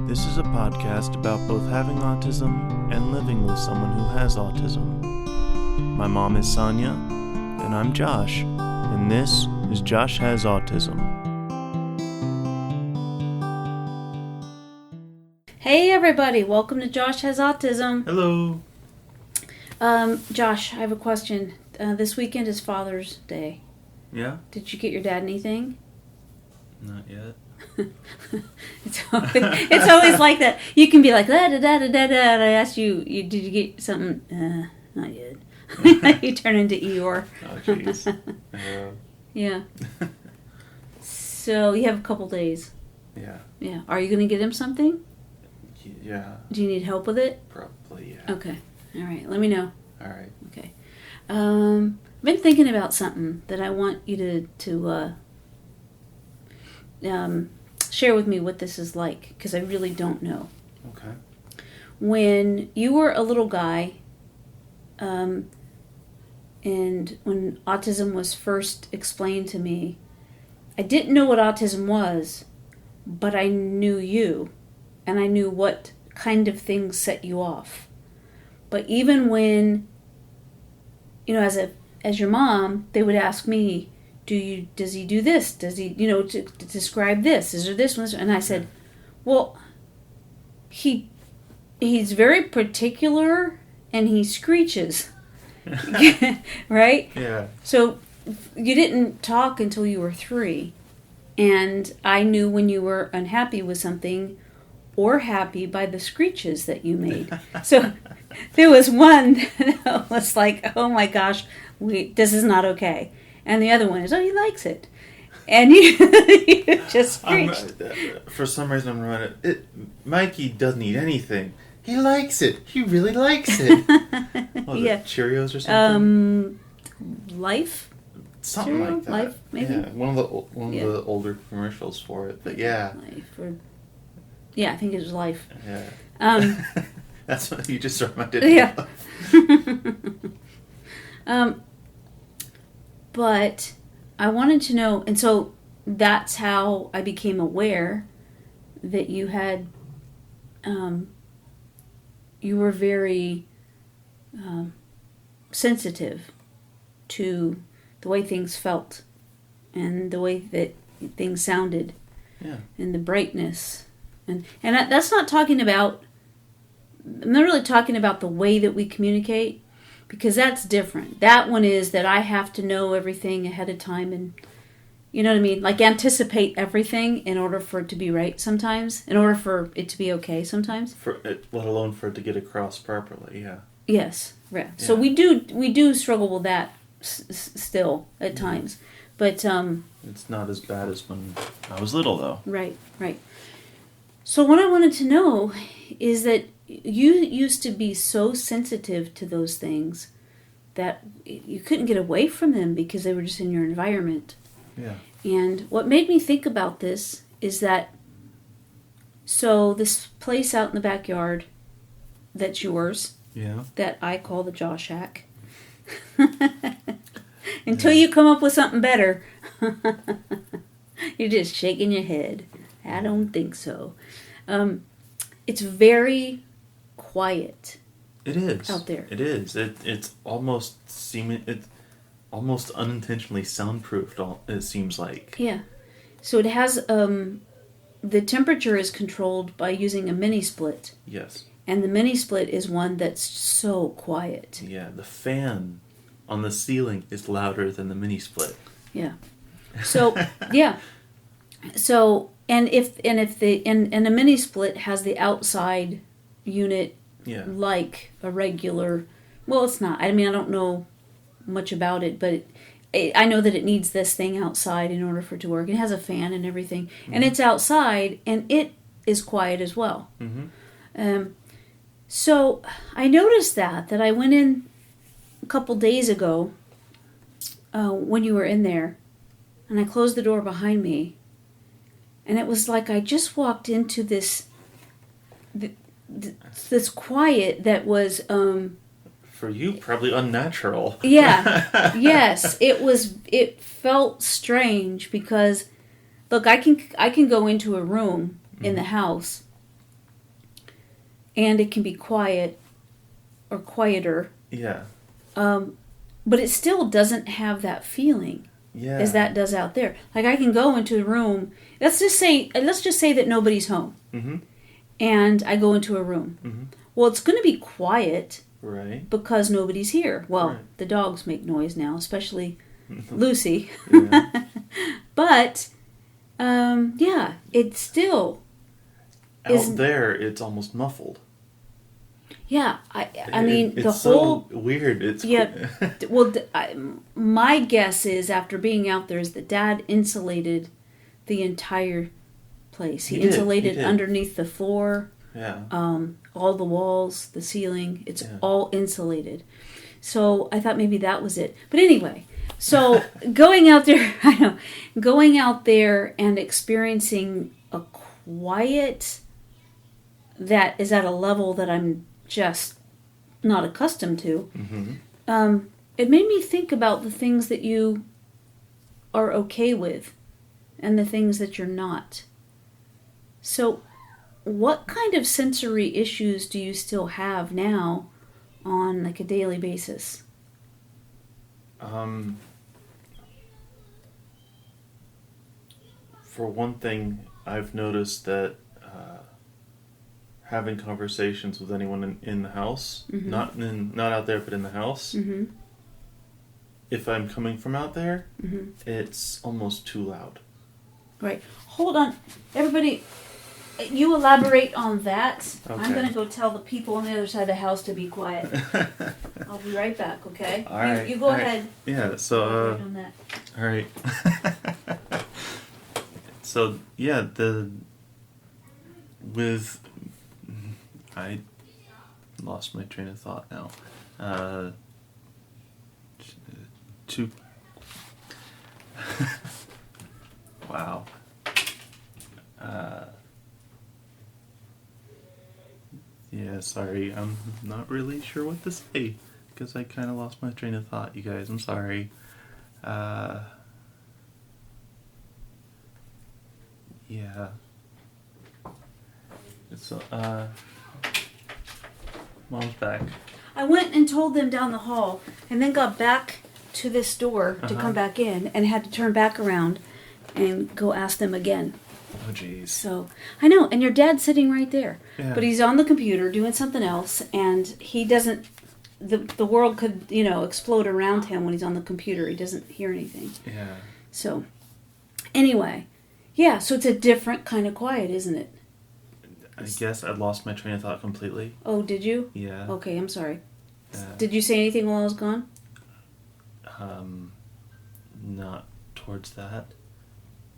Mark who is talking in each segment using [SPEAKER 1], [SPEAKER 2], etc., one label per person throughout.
[SPEAKER 1] This is a podcast about both having autism and living with someone who has autism. My mom is Sonya, and I'm Josh, and this is Josh Has Autism.
[SPEAKER 2] Hey everybody, welcome to Josh Has Autism.
[SPEAKER 1] Hello.
[SPEAKER 2] Josh, I have a question. This weekend is Father's Day.
[SPEAKER 1] Yeah?
[SPEAKER 2] Did you get your dad anything?
[SPEAKER 1] Not yet.
[SPEAKER 2] It's always like that. You can be like, da da da da da da. I asked you, did you get something? Not yet. You turn into Eeyore.
[SPEAKER 1] Oh, jeez.
[SPEAKER 2] Yeah. So you have a couple days.
[SPEAKER 1] Yeah.
[SPEAKER 2] Yeah. Are you going to get him something?
[SPEAKER 1] Yeah.
[SPEAKER 2] Do you need help with it?
[SPEAKER 1] Probably, yeah.
[SPEAKER 2] Okay. All right. Let me know.
[SPEAKER 1] All right.
[SPEAKER 2] Okay. I've been thinking about something that I want you to share with me what this is like, because I really don't know.
[SPEAKER 1] Okay.
[SPEAKER 2] When you were a little guy, and when autism was first explained to me, I didn't know what autism was, but I knew you, and I knew what kind of things set you off. But even when, as your mom, they would ask me, does he do this? Does he, to describe this? Is there this one? And I said, well, he's very particular and he screeches. Right?
[SPEAKER 1] Yeah.
[SPEAKER 2] So you didn't talk until you were 3. And I knew when you were unhappy with something or happy by the screeches that you made. So there was one that was like, oh my gosh, this is not okay. And the other one is, oh, he likes it. And you just screeched.
[SPEAKER 1] For some reason, I'm running. Mikey doesn't eat anything. He likes it. He really likes it. What, yeah. Cheerios or something?
[SPEAKER 2] Life?
[SPEAKER 1] Something
[SPEAKER 2] Cereal?
[SPEAKER 1] like that.
[SPEAKER 2] Life, maybe?
[SPEAKER 1] Yeah, one of the older commercials for it. But yeah.
[SPEAKER 2] Life I think it was Life.
[SPEAKER 1] Yeah. That's what you just reminded me of.
[SPEAKER 2] But I wanted to know, and so that's how I became aware that you had, you were very sensitive to the way things felt and the way that things sounded, and the brightness. And that's not talking about, I'm not really talking about the way that we communicate, because that's different. That one is that I have to know everything ahead of time and, you know what I mean? Like anticipate everything in order for it to be right sometimes, in order for it to be okay sometimes.
[SPEAKER 1] Let alone for it to get across properly, yeah.
[SPEAKER 2] Yes, right. Yeah. So we do struggle with that still at times. But
[SPEAKER 1] it's not as bad as when I was little, though.
[SPEAKER 2] Right. So what I wanted to know is that you used to be so sensitive to those things that you couldn't get away from them because they were just in your environment.
[SPEAKER 1] Yeah.
[SPEAKER 2] And what made me think about this is that, so this place out in the backyard that's yours, that I call the Josh Shack, until you come up with something better, you're just shaking your head. I don't think so. It's very quiet.
[SPEAKER 1] It is
[SPEAKER 2] out there.
[SPEAKER 1] It is. It's almost unintentionally soundproofed. It seems like.
[SPEAKER 2] Yeah. So it has the temperature is controlled by using a mini split.
[SPEAKER 1] Yes.
[SPEAKER 2] And the mini split is one that's so quiet.
[SPEAKER 1] Yeah. The fan on the ceiling is louder than the mini split.
[SPEAKER 2] Yeah. So yeah. So and if the mini split has the outside unit like a regular, well, it's not. I mean, I don't know much about it, but I know that it needs this thing outside in order for it to work. It has a fan and everything, and it's outside, and it is quiet as well. Mm-hmm. So I noticed that I went in a couple days ago when you were in there, and I closed the door behind me, and it was like I just walked into this quiet that was
[SPEAKER 1] for you probably unnatural.
[SPEAKER 2] Yeah. Yes, it felt strange because look, I can go into a room in the house and it can be quiet or quieter.
[SPEAKER 1] Yeah.
[SPEAKER 2] But it still doesn't have that feeling as that does out there. Like I can go into a room. Let's just say that nobody's home, and I go into a room. Well, it's going to be quiet,
[SPEAKER 1] right?
[SPEAKER 2] Because nobody's here. Well, the dogs make noise now, especially Lucy. But it's still
[SPEAKER 1] out there. It's almost muffled.
[SPEAKER 2] Yeah, I mean
[SPEAKER 1] it's
[SPEAKER 2] the whole
[SPEAKER 1] so weird. It's
[SPEAKER 2] well, my guess is after being out there is that Dad insulated the entire place. He insulated underneath the floor.
[SPEAKER 1] Yeah.
[SPEAKER 2] All the walls, the ceiling. It's all insulated. So I thought maybe that was it. But anyway, so going out there and experiencing a quiet that is at a level that I'm just not accustomed to, it made me think about the things that you are okay with and the things that you're not. So what kind of sensory issues do you still have now on like a daily basis?
[SPEAKER 1] For one thing, I've noticed that having conversations with anyone in the house, not out there, but in the house, if I'm coming from out there, it's almost too loud.
[SPEAKER 2] Right. Hold on. Everybody, you elaborate on that.
[SPEAKER 1] Okay.
[SPEAKER 2] I'm going to go tell the people on the other side of the house to be quiet. I'll be right back, okay?
[SPEAKER 1] All right.
[SPEAKER 2] You go ahead.
[SPEAKER 1] Yeah, so...
[SPEAKER 2] on that.
[SPEAKER 1] All right. So, yeah, I lost my train of thought now. Wow. Yeah, sorry, I'm not really sure what to say, because I kind of lost my train of thought, you guys, I'm sorry. Yeah. It's, Mom's back.
[SPEAKER 2] I went and told them down the hall, and then got back to this door to come back in, and had to turn back around and go ask them again.
[SPEAKER 1] Oh, jeez.
[SPEAKER 2] So, I know, and your dad's sitting right there.
[SPEAKER 1] Yeah.
[SPEAKER 2] But he's on the computer doing something else, and he doesn't, the world could, explode around him when he's on the computer. He doesn't hear anything.
[SPEAKER 1] Yeah.
[SPEAKER 2] So, anyway, yeah, so it's a different kind of quiet, isn't it?
[SPEAKER 1] I guess I lost my train of thought completely.
[SPEAKER 2] Oh, did you?
[SPEAKER 1] Yeah.
[SPEAKER 2] Okay, I'm sorry.
[SPEAKER 1] Yeah.
[SPEAKER 2] Did you say anything while I was gone?
[SPEAKER 1] Not towards that.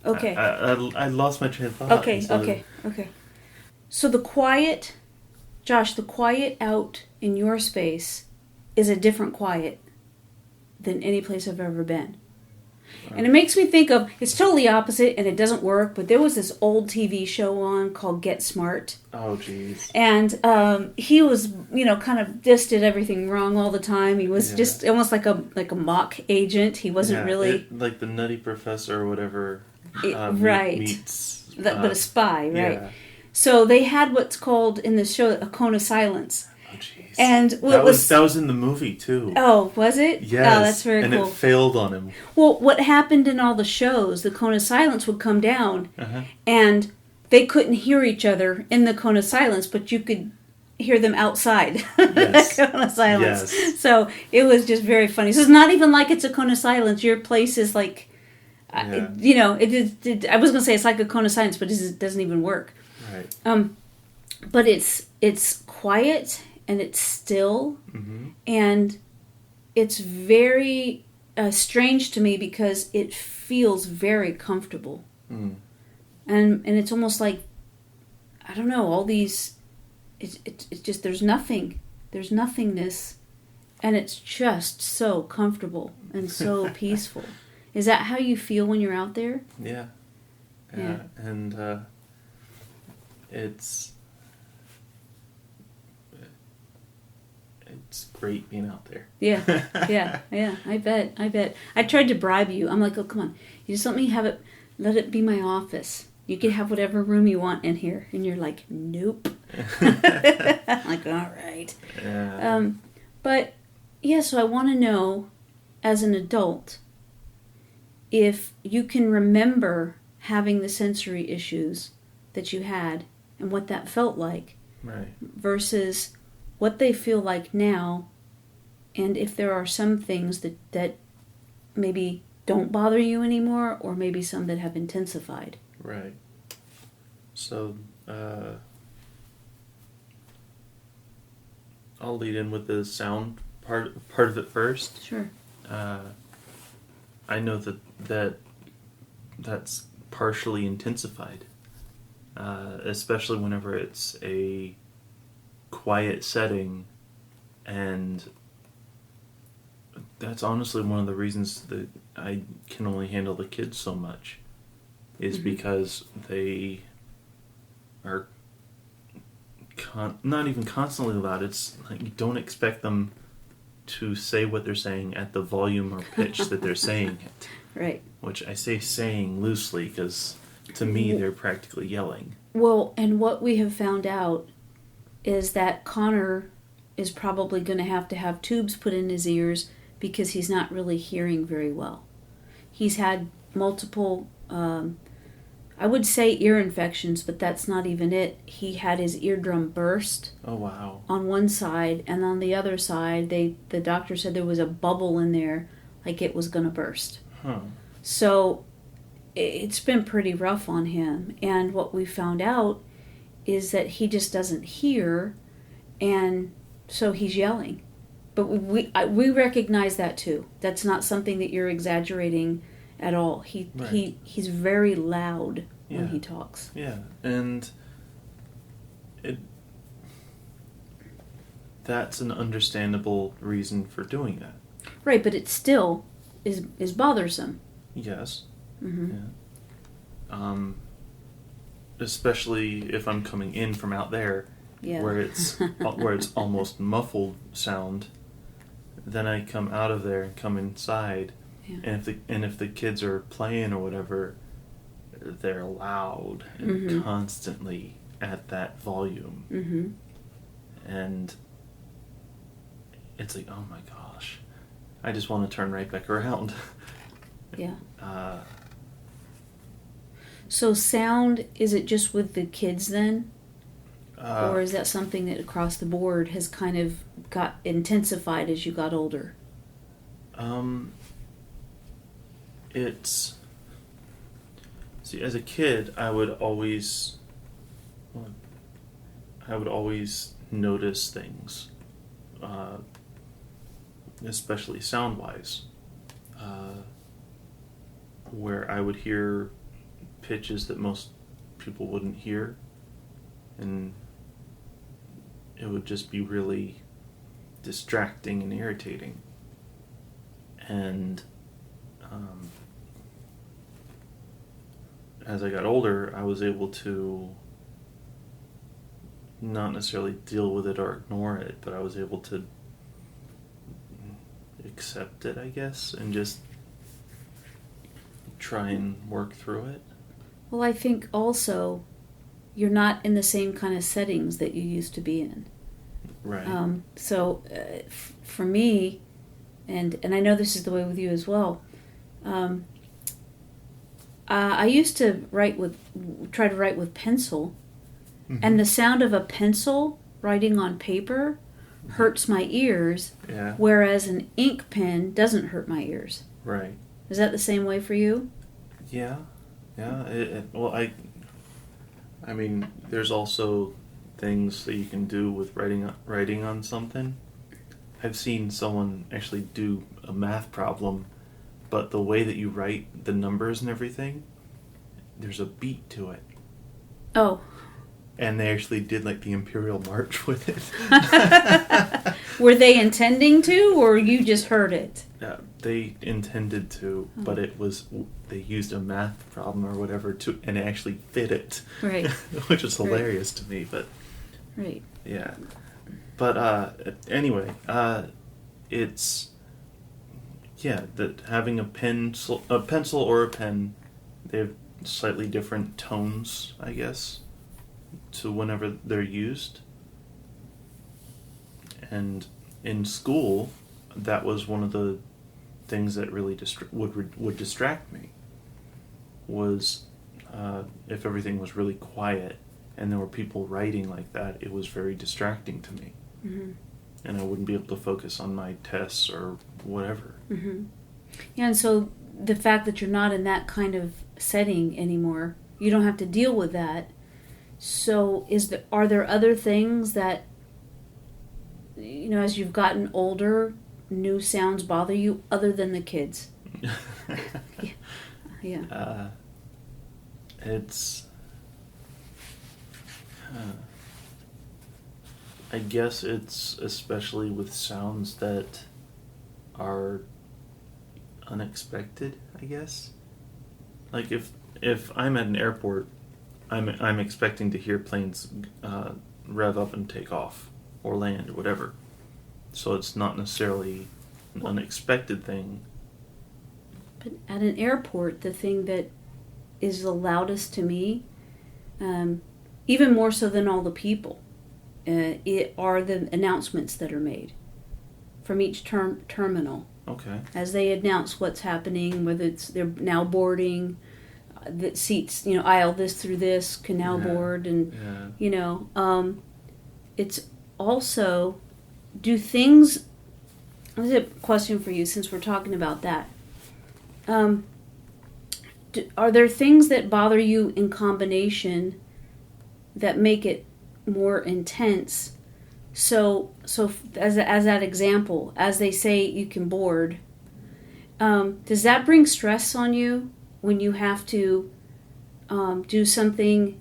[SPEAKER 2] Okay.
[SPEAKER 1] I lost my train of thought.
[SPEAKER 2] Okay. So the quiet, Josh, the quiet out in your space is a different quiet than any place I've ever been. Right. And it makes me think of, it's totally opposite and it doesn't work, but there was this old TV show on called Get Smart.
[SPEAKER 1] Oh, jeez.
[SPEAKER 2] And he was, kind of just did everything wrong all the time. He was just almost like a mock agent. He wasn't really...
[SPEAKER 1] like the Nutty Professor or whatever.
[SPEAKER 2] Right.
[SPEAKER 1] Meets,
[SPEAKER 2] but a spy, right?
[SPEAKER 1] Yeah.
[SPEAKER 2] So they had what's called in the show a cone of silence.
[SPEAKER 1] Oh, jeez.
[SPEAKER 2] And
[SPEAKER 1] that was in the movie too.
[SPEAKER 2] Oh, was it?
[SPEAKER 1] Yes.
[SPEAKER 2] Oh, that's very cool.
[SPEAKER 1] And it failed on him.
[SPEAKER 2] Well, what happened in all the shows, the cone of silence would come down, and they couldn't hear each other in the cone of silence, but you could hear them outside
[SPEAKER 1] Yes.
[SPEAKER 2] the cone of silence.
[SPEAKER 1] Yes.
[SPEAKER 2] So it was just very funny. So it's not even like it's a cone of silence. Your place is like...
[SPEAKER 1] Yeah.
[SPEAKER 2] I was gonna say it's like a cone of silence, but it doesn't even work.
[SPEAKER 1] Right.
[SPEAKER 2] But it's quiet and it's still, and it's very strange to me because it feels very comfortable, and it's almost like, I don't know, all these, it's just there's nothingness, and it's just so comfortable and so peaceful. Is that how you feel when you're out there?
[SPEAKER 1] Yeah. And it's great being out there. Yeah. I bet. I tried to bribe you. I'm like, oh, come on. You just let it be my office. You can have whatever room you want in here. And you're like, nope.
[SPEAKER 2] I'm like, all right.
[SPEAKER 1] Yeah.
[SPEAKER 2] But, yeah, so I want to know, as an adult, if you can remember having the sensory issues that you had and what that felt like.
[SPEAKER 1] Right.
[SPEAKER 2] Versus what they feel like now, and if there are some things that maybe don't bother you anymore, or maybe some that have intensified.
[SPEAKER 1] Right. So, I'll lead in with the sound part of it first.
[SPEAKER 2] Sure.
[SPEAKER 1] I know that's partially intensified, especially whenever it's a quiet setting, and that's honestly one of the reasons that I can only handle the kids so much, is because they are not even constantly loud. It's like you don't expect them to say what they're saying at the volume or pitch that they're saying it.
[SPEAKER 2] Right.
[SPEAKER 1] Which I say saying loosely because to me they're practically yelling.
[SPEAKER 2] Well, and what we have found out is that Connor is probably going to have tubes put in his ears because he's not really hearing very well. He's had multiple, I would say ear infections, but that's not even it. He had his eardrum burst.
[SPEAKER 1] Oh, wow.
[SPEAKER 2] On one side, and on the other side, the doctor said there was a bubble in there, like it was going to burst.
[SPEAKER 1] Huh.
[SPEAKER 2] So it's been pretty rough on him. And what we found out is that he just doesn't hear, and so he's yelling. But we recognize that too. That's not something that you're exaggerating at all. He's very loud when he talks.
[SPEAKER 1] Yeah, and that's an understandable reason for doing that.
[SPEAKER 2] Right, but it still is bothersome.
[SPEAKER 1] Yes.
[SPEAKER 2] Mm-hmm.
[SPEAKER 1] Yeah. Especially if I'm coming in from out there, where it's almost muffled sound. Then I come out of there and come inside, and if the kids are playing or whatever, they're loud and constantly at that volume, and it's like, oh my gosh, I just want to turn right back around.
[SPEAKER 2] Yeah. So sound, is it just with the kids then? Or is that something that across the board has kind of got intensified as you got older?
[SPEAKER 1] See, as a kid, I would always notice things, especially sound-wise, where I would hear pitches that most people wouldn't hear, and it would just be really distracting and irritating. And as I got older, I was able to not necessarily deal with it or ignore it, but I was able to accept it, I guess, and just try and work through it.
[SPEAKER 2] Well, I think also you're not in the same kind of settings that you used to be in.
[SPEAKER 1] Right.
[SPEAKER 2] So for me, and I know this is the way with you as well, I used to try to write with pencil, and the sound of a pencil writing on paper hurts my ears, whereas an ink pen doesn't hurt my ears.
[SPEAKER 1] Right.
[SPEAKER 2] Is that the same way for you?
[SPEAKER 1] Yeah. Well, I mean, there's also things that you can do with writing on something. I've seen someone actually do a math problem, but the way that you write the numbers and everything, there's a beat to it.
[SPEAKER 2] Oh.
[SPEAKER 1] And they actually did like the Imperial March with it.
[SPEAKER 2] Were they intending to, or you just heard it?
[SPEAKER 1] They intended to, but they used a math problem or whatever and it actually fit it.
[SPEAKER 2] Right.
[SPEAKER 1] Which is hilarious to me, but...
[SPEAKER 2] Right.
[SPEAKER 1] Yeah. But anyway, it's... Yeah, that having a pencil or a pen, they have slightly different tones, I guess. to whenever they're used. And in school, that was one of the things that really would distract me. Was if everything was really quiet and there were people writing like that, it was very distracting to me. Mm-hmm. And I wouldn't be able to focus on my tests or whatever.
[SPEAKER 2] Mm-hmm. Yeah, and so the fact that you're not in that kind of setting anymore, you don't have to deal with that. So are there other things that, as you've gotten older, new sounds bother you other than the kids? Yeah.
[SPEAKER 1] It's... I guess it's especially with sounds that are unexpected, I guess. Like if I'm at an airport, I'm expecting to hear planes rev up and take off or land or whatever. So it's not necessarily an unexpected thing.
[SPEAKER 2] But at an airport, the thing that is the loudest to me, even more so than all the people, it are the announcements that are made from each terminal.
[SPEAKER 1] Okay.
[SPEAKER 2] As they announce what's happening, whether they're now boarding, the seats, aisle this through this, can now board, and it's also, do things. This is a question for you, since we're talking about that. Are there things that bother you in combination that make it more intense? So as that example, as they say you can board, does that bring stress on you when you have to do something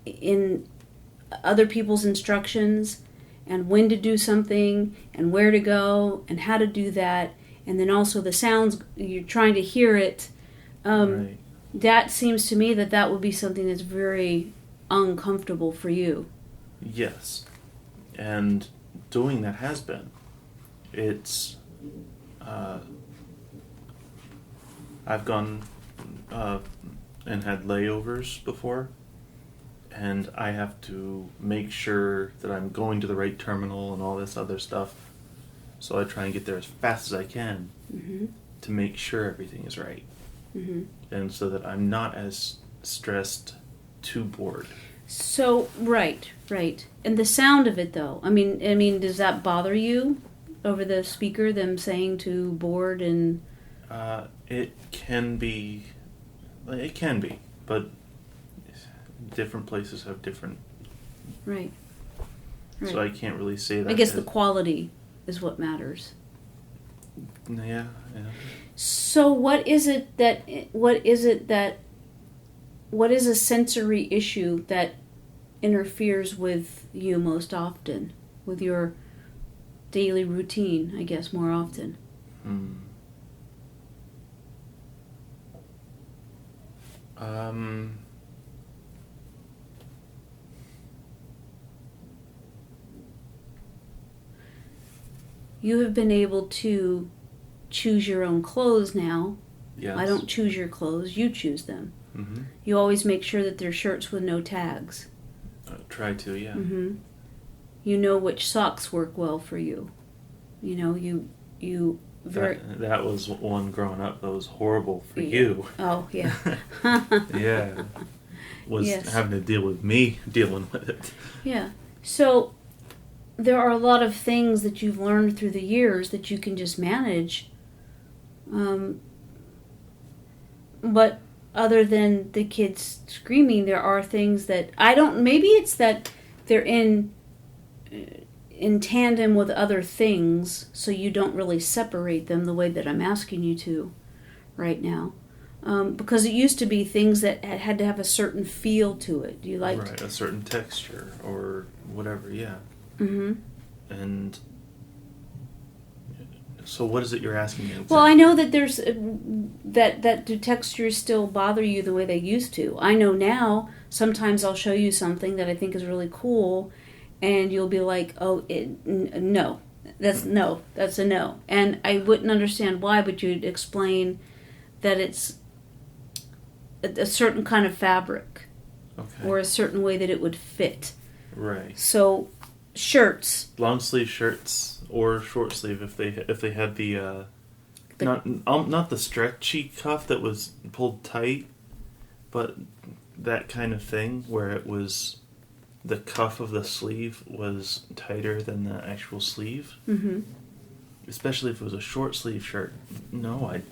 [SPEAKER 2] in other people's instructions, and when to do something, and where to go, and how to do that, and then also the sounds, you're trying to hear it.
[SPEAKER 1] Right.
[SPEAKER 2] That seems to me that would be something that's very uncomfortable for you.
[SPEAKER 1] Yes. And doing that has been. It's... I've gone and had layovers before, and I have to make sure that I'm going to the right terminal and all this other stuff. So I try and get there as fast as I can to make sure everything is right. Mm-hmm. And so that I'm not as stressed to board.
[SPEAKER 2] So, right. And the sound of it, though, I mean, does that bother you over the speaker, them saying to board and...
[SPEAKER 1] It can be, but different places have different...
[SPEAKER 2] Right.
[SPEAKER 1] So I can't really say that.
[SPEAKER 2] I guess the quality is what matters.
[SPEAKER 1] Yeah.
[SPEAKER 2] So what is a sensory issue that interferes with you most often, with your daily routine, I guess, more often? You have been able to choose your own clothes now.
[SPEAKER 1] Yes.
[SPEAKER 2] I don't choose your clothes, you choose them. Mm-hmm. You always make sure that they're shirts with no tags.
[SPEAKER 1] Try to, yeah.
[SPEAKER 2] Mm-hmm. You know which socks work well for you.
[SPEAKER 1] That was one growing up that was horrible for you.
[SPEAKER 2] Oh, yeah.
[SPEAKER 1] Yeah. Having to deal with me dealing with it.
[SPEAKER 2] Yeah. So there are a lot of things that you've learned through the years that you can just manage. But other than the kids screaming, there are things that maybe it's that they're in tandem with other things, so you don't really separate them the way that I'm asking you to right now. Because it used to be things that had to have a certain feel to it. You like
[SPEAKER 1] right, a certain texture or whatever, yeah.
[SPEAKER 2] Mm-hmm.
[SPEAKER 1] And so what is it you're asking me exactly?
[SPEAKER 2] Well, I know that there's that do textures still bother you the way they used to. I know now sometimes I'll show you something that I think is really cool, and you'll be like, oh, no. That's a no. And I wouldn't understand why, but you'd explain that it's a certain kind of fabric,
[SPEAKER 1] Okay.
[SPEAKER 2] or a certain way that it would fit.
[SPEAKER 1] Right.
[SPEAKER 2] So shirts,
[SPEAKER 1] long sleeve shirts or short sleeve if they had the not the stretchy cuff that was pulled tight, but that kind of thing where it was the cuff of the sleeve was tighter than the actual sleeve.
[SPEAKER 2] mm-hmm.
[SPEAKER 1] Especially if it was a short sleeve shirt. No, I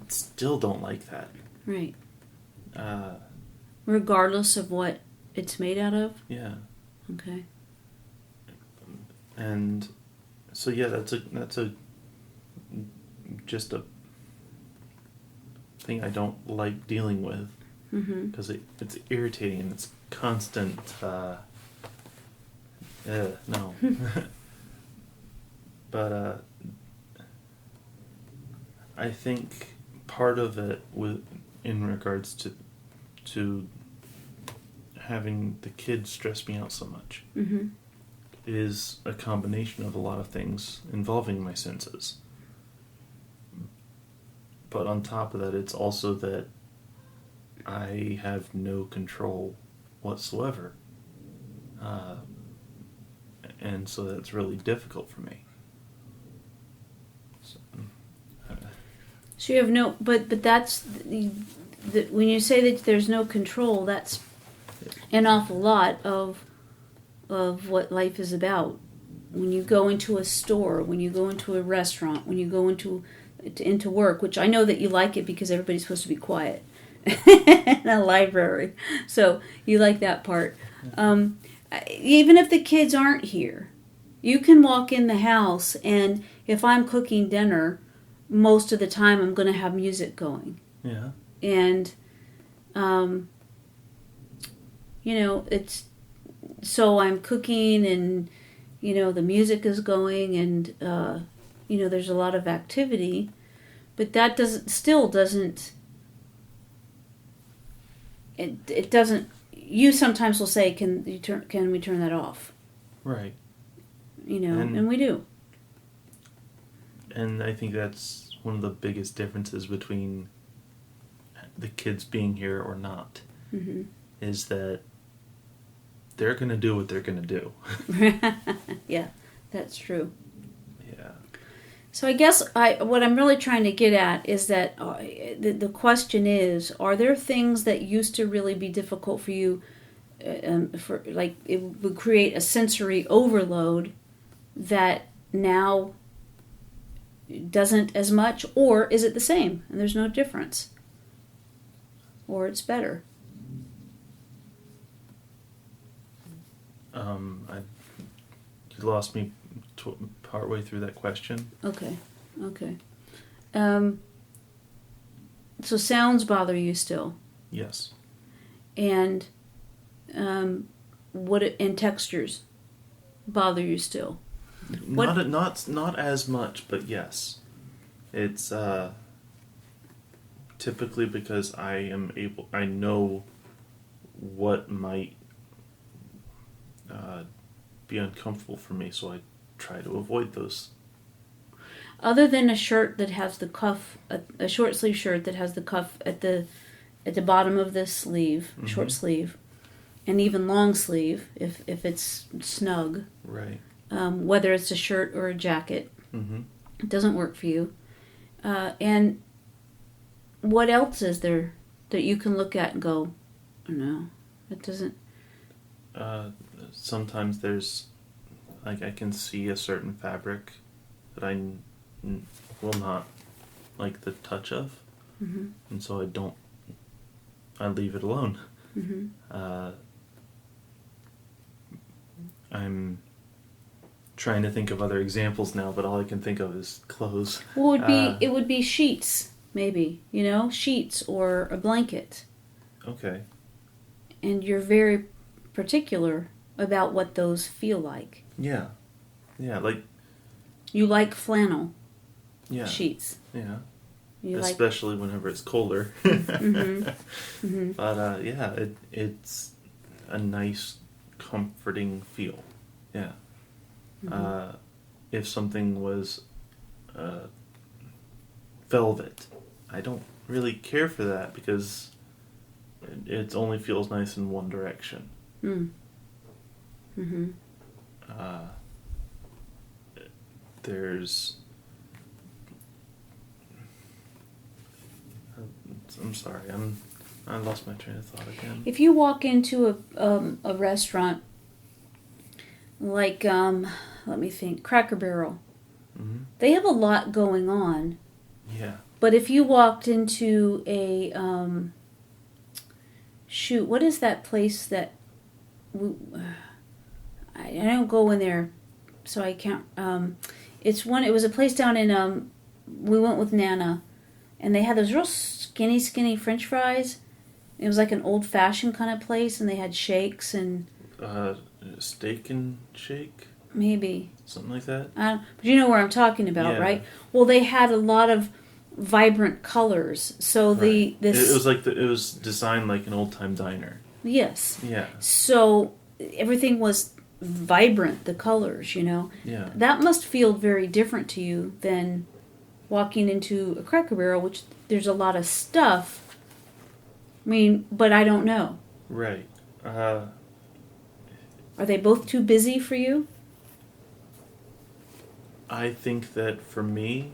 [SPEAKER 1] still don't like that.
[SPEAKER 2] Right. Regardless of what it's made out of?
[SPEAKER 1] Yeah.
[SPEAKER 2] Okay.
[SPEAKER 1] And so yeah, that's just a thing I don't like dealing with because it's irritating and it's constant. No. But I think part of it in regards to having the kids stress me out so much is a combination of a lot of things involving my senses. But on top of that, it's also that I have no control whatsoever. And so that's really difficult for me.
[SPEAKER 2] So you have no, but that's, when you say that there's no control, that's an awful lot of what life is about. When you go into a store, when you go into a restaurant, when you go into work, which I know that you like it because everybody's supposed to be quiet in a library, so you like that part. Even if the kids aren't here, you can walk in the house, and if I'm cooking dinner, most of the time I'm going to have music going.
[SPEAKER 1] Yeah.
[SPEAKER 2] And, it's, so I'm cooking and, the music is going and, there's a lot of activity, but that doesn't, it doesn't, you sometimes will say, can we turn that off?
[SPEAKER 1] Right.
[SPEAKER 2] And we do.
[SPEAKER 1] And I think that's one of the biggest differences between the kids being here or not, is that they're going to do what they're going to do.
[SPEAKER 2] Yeah, that's true.
[SPEAKER 1] Yeah.
[SPEAKER 2] So I guess what I'm really trying to get at is that the question is, are there things that used to really be difficult for you, for like it would create a sensory overload that now doesn't as much, or is it the same and there's no difference, or it's better?
[SPEAKER 1] You lost me partway through that question.
[SPEAKER 2] Okay. So sounds bother you still?
[SPEAKER 1] Yes.
[SPEAKER 2] And and textures bother you still?
[SPEAKER 1] Not as much, but yes. It's typically because I know what might be uncomfortable for me, so I try to avoid those.
[SPEAKER 2] Other than a shirt that has the cuff, a short sleeve shirt that has the cuff at the bottom of the sleeve, short sleeve, and even long sleeve if it's snug.
[SPEAKER 1] Right.
[SPEAKER 2] Whether it's a shirt or a jacket, it doesn't work for you. And what else is there that you can look at and go, oh, no, it doesn't?
[SPEAKER 1] Sometimes there's, like, I can see a certain fabric that I will not like the touch of, and so I leave it alone. I'm trying to think of other examples now, but all I can think of is clothes.
[SPEAKER 2] Well, it would be sheets, maybe, sheets or a blanket.
[SPEAKER 1] Okay.
[SPEAKER 2] And you're very particular about what those feel like.
[SPEAKER 1] Yeah, like...
[SPEAKER 2] You like flannel sheets.
[SPEAKER 1] Yeah.
[SPEAKER 2] You
[SPEAKER 1] especially whenever it's colder. But, it's a nice, comforting feel. Yeah. If something was velvet, I don't really care for that because it only feels nice in one direction. There's... I'm sorry, I lost my train of thought again.
[SPEAKER 2] If you walk into a restaurant like, let me think, Cracker Barrel, they have a lot going on.
[SPEAKER 1] Yeah.
[SPEAKER 2] But if you walked into a, what is that place that, I don't go in there, so I can't, it was a place down in, we went with Nana, and they had those real skinny French fries. It was like an old-fashioned kind of place, and they had shakes and...
[SPEAKER 1] Steak and shake?
[SPEAKER 2] Maybe.
[SPEAKER 1] Something like that?
[SPEAKER 2] But you know where I'm talking about,
[SPEAKER 1] yeah.
[SPEAKER 2] Right? Well, they had a lot of vibrant colors. So
[SPEAKER 1] right. It was designed like an old-time diner.
[SPEAKER 2] Yes.
[SPEAKER 1] Yeah.
[SPEAKER 2] So everything was vibrant, the colors,
[SPEAKER 1] Yeah.
[SPEAKER 2] That must feel very different to you than walking into a Cracker Barrel, which there's a lot of stuff. I mean, but I don't know.
[SPEAKER 1] Right.
[SPEAKER 2] Are they both too busy for you?
[SPEAKER 1] I think that for me,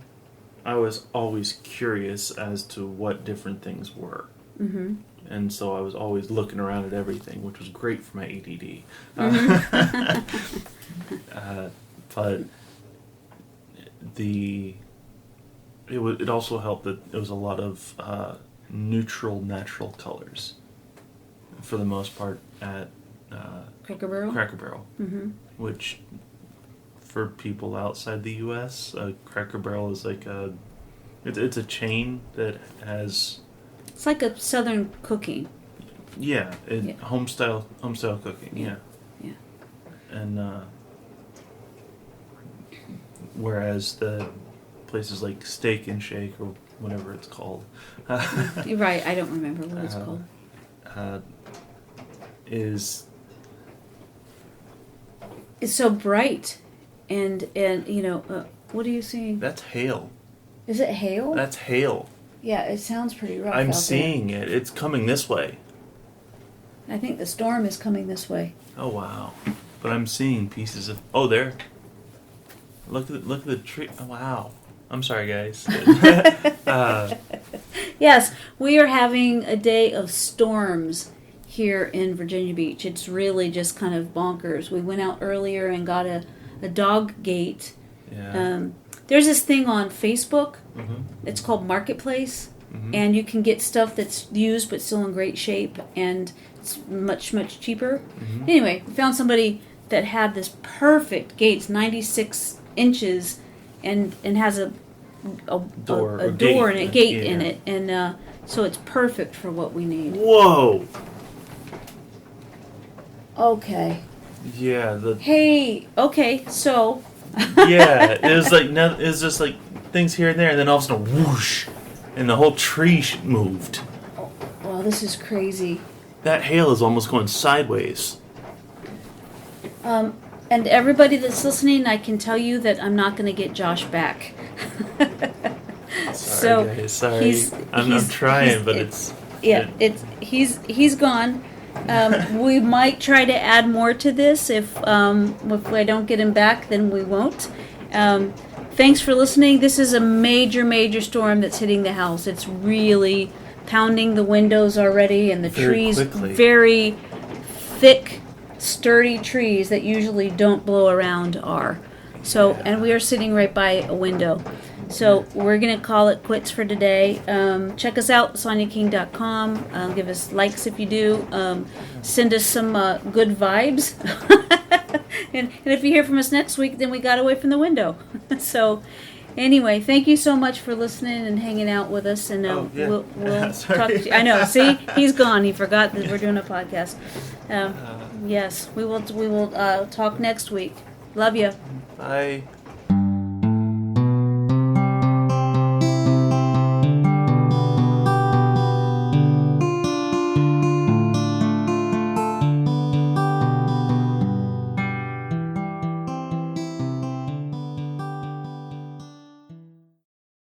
[SPEAKER 1] I was always curious as to what different things were. Mm-hmm. And so I was always looking around at everything, which was great for my ADD. But it also helped that it was a lot of neutral, natural colors, for the most part, at
[SPEAKER 2] Cracker Barrel?
[SPEAKER 1] Cracker Barrel. Mm-hmm. Which, for people outside the U.S., Cracker Barrel is like it's a chain that has...
[SPEAKER 2] It's like a Southern cooking.
[SPEAKER 1] Yeah, home style cooking. Yeah. And whereas the places like Steak and Shake or whatever it's called,
[SPEAKER 2] You're right. I don't remember what it's called. It's so bright, and what are you seeing?
[SPEAKER 1] That's hail.
[SPEAKER 2] Is it hail?
[SPEAKER 1] That's hail.
[SPEAKER 2] Yeah, it sounds pretty rough.
[SPEAKER 1] I'm seeing it. It's coming this way.
[SPEAKER 2] I think the storm is coming this way.
[SPEAKER 1] Oh wow! But I'm seeing pieces of. Oh, there. Look at the tree. Oh, wow! I'm sorry, guys.
[SPEAKER 2] Yes, we are having a day of storms here in Virginia Beach. It's really just kind of bonkers. We went out earlier and got a dog gate.
[SPEAKER 1] Yeah.
[SPEAKER 2] There's this thing on Facebook.
[SPEAKER 1] Mm-hmm.
[SPEAKER 2] It's called Marketplace.
[SPEAKER 1] Mm-hmm.
[SPEAKER 2] And you can get stuff that's used but still in great shape, and it's much, much cheaper. Mm-hmm. Anyway, we found somebody that had this perfect gate. It's 96 inches and has a door and a gate in it. And so it's perfect for what we need.
[SPEAKER 1] Whoa!
[SPEAKER 2] Okay.
[SPEAKER 1] Yeah.
[SPEAKER 2] Hey, okay, so...
[SPEAKER 1] Yeah, it was just like things here and there, and then all of a sudden, whoosh, and the whole tree moved.
[SPEAKER 2] Oh, wow, this is crazy.
[SPEAKER 1] That hail is almost going sideways.
[SPEAKER 2] And everybody that's listening, I can tell you that I'm not going to get Josh back.
[SPEAKER 1] Sorry, guys. Sorry. I'm trying, but it's...
[SPEAKER 2] Yeah, he's gone. We might try to add more to this. If I don't get him back, then we won't. Thanks for listening. This is a major storm that's hitting the house. It's really pounding the windows already, and the trees, very thick, sturdy trees that usually don't blow around are. So, and we are sitting right by a window. So we're going to call it quits for today. Check us out, SonyaKing.com. Give us likes if you do. Send us some good vibes. and if you hear from us next week, then we got away from the window. So anyway, thank you so much for listening and hanging out with us. And we'll talk to you. I know. See, he's gone. He forgot that we're doing a podcast. Yes, we will talk next week. Love you.
[SPEAKER 1] Bye.